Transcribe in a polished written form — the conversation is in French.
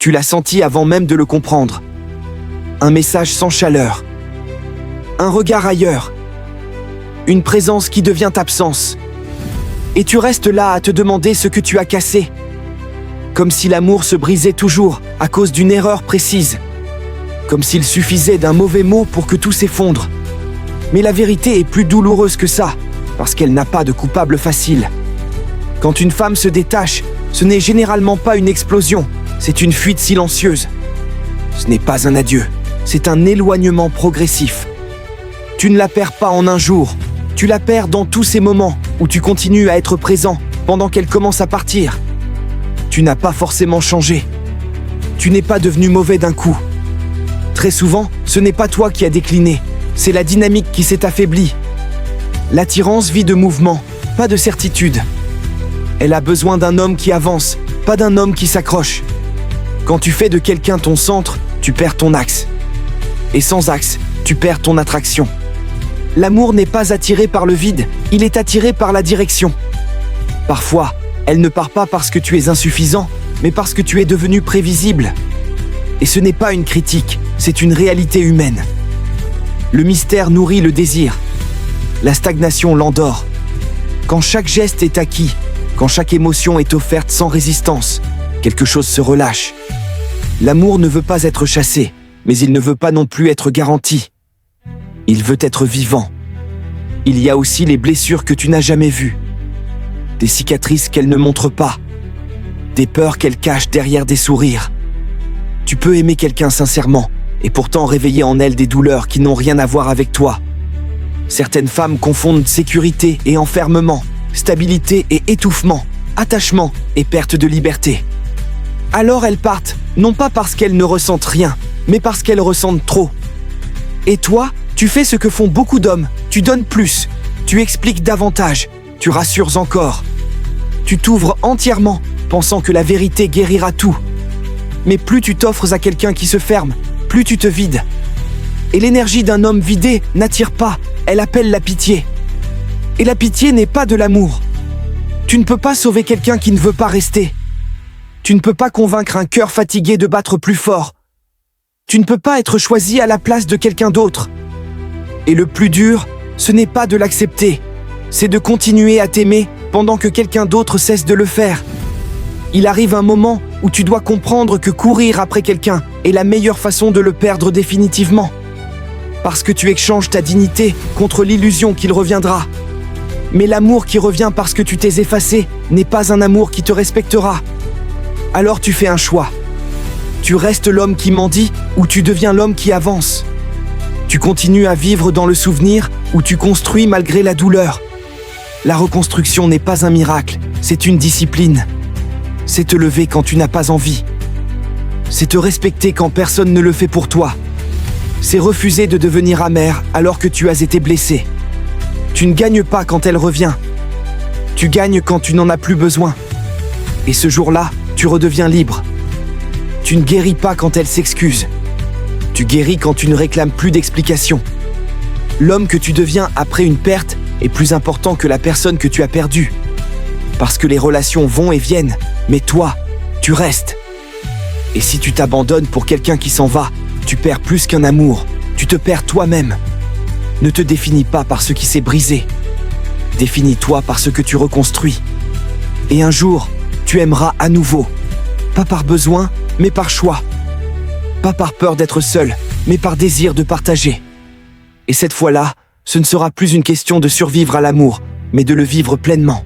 Tu l'as senti avant même de le comprendre. Un message sans chaleur. Un regard ailleurs. Une présence qui devient absence. Et tu restes là à te demander ce que tu as cassé. Comme si l'amour se brisait toujours à cause d'une erreur précise. Comme s'il suffisait d'un mauvais mot pour que tout s'effondre. Mais la vérité est plus douloureuse que ça, parce qu'elle n'a pas de coupable facile. Quand une femme se détache, ce n'est généralement pas une explosion, c'est une fuite silencieuse. Ce n'est pas un adieu, c'est un éloignement progressif. Tu ne la perds pas en un jour, tu la perds dans tous ces moments où tu continues à être présent pendant qu'elle commence à partir. Tu n'as pas forcément changé. Tu n'es pas devenu mauvais d'un coup. Très souvent, ce n'est pas toi qui as décliné, c'est la dynamique qui s'est affaiblie. L'attirance vit de mouvement, pas de certitude. Elle a besoin d'un homme qui avance, pas d'un homme qui s'accroche. Quand tu fais de quelqu'un ton centre, tu perds ton axe. Et sans axe, tu perds ton attraction. L'amour n'est pas attiré par le vide, il est attiré par la direction. Parfois, elle ne part pas parce que tu es insuffisant, mais parce que tu es devenu prévisible. Et ce n'est pas une critique, c'est une réalité humaine. Le mystère nourrit le désir. La stagnation l'endort. Quand chaque geste est acquis, quand chaque émotion est offerte sans résistance, quelque chose se relâche. L'amour ne veut pas être chassé, mais il ne veut pas non plus être garanti. Il veut être vivant. Il y a aussi les blessures que tu n'as jamais vues. Des cicatrices qu'elle ne montre pas. Des peurs qu'elle cache derrière des sourires. Tu peux aimer quelqu'un sincèrement, et pourtant réveiller en elle des douleurs qui n'ont rien à voir avec toi. Certaines femmes confondent sécurité et enfermement, stabilité et étouffement, attachement et perte de liberté. Alors elles partent, non pas parce qu'elles ne ressentent rien, mais parce qu'elles ressentent trop. Et toi, tu fais ce que font beaucoup d'hommes, tu donnes plus, tu expliques davantage, tu rassures encore. Tu t'ouvres entièrement, pensant que la vérité guérira tout. Mais plus tu t'offres à quelqu'un qui se ferme, plus tu te vides. Et l'énergie d'un homme vidé n'attire pas, elle appelle la pitié. Et la pitié n'est pas de l'amour. Tu ne peux pas sauver quelqu'un qui ne veut pas rester. Tu ne peux pas convaincre un cœur fatigué de battre plus fort. Tu ne peux pas être choisi à la place de quelqu'un d'autre. Et le plus dur, ce n'est pas de l'accepter, c'est de continuer à t'aimer pendant que quelqu'un d'autre cesse de le faire. Il arrive un moment où tu dois comprendre que courir après quelqu'un est la meilleure façon de le perdre définitivement. Parce que tu échanges ta dignité contre l'illusion qu'il reviendra. Mais l'amour qui revient parce que tu t'es effacé n'est pas un amour qui te respectera. Alors tu fais un choix. Tu restes l'homme qui mendie ou tu deviens l'homme qui avance. Tu continues à vivre dans le souvenir ou tu construis malgré la douleur. La reconstruction n'est pas un miracle, c'est une discipline. C'est te lever quand tu n'as pas envie. C'est te respecter quand personne ne le fait pour toi. C'est refuser de devenir amer alors que tu as été blessé. Tu ne gagnes pas quand elle revient. Tu gagnes quand tu n'en as plus besoin. Et ce jour-là, tu redeviens libre. Tu ne guéris pas quand elle s'excuse. Tu guéris quand tu ne réclames plus d'explications. L'homme que tu deviens après une perte est plus important que la personne que tu as perdue. Parce que les relations vont et viennent, mais toi, tu restes. Et si tu t'abandonnes pour quelqu'un qui s'en va, tu perds plus qu'un amour, tu te perds toi-même. Ne te définis pas par ce qui s'est brisé. Définis-toi par ce que tu reconstruis. Et un jour, tu aimeras à nouveau. Pas par besoin, mais par choix. Pas par peur d'être seul, mais par désir de partager. Et cette fois-là, ce ne sera plus une question de survivre à l'amour, mais de le vivre pleinement.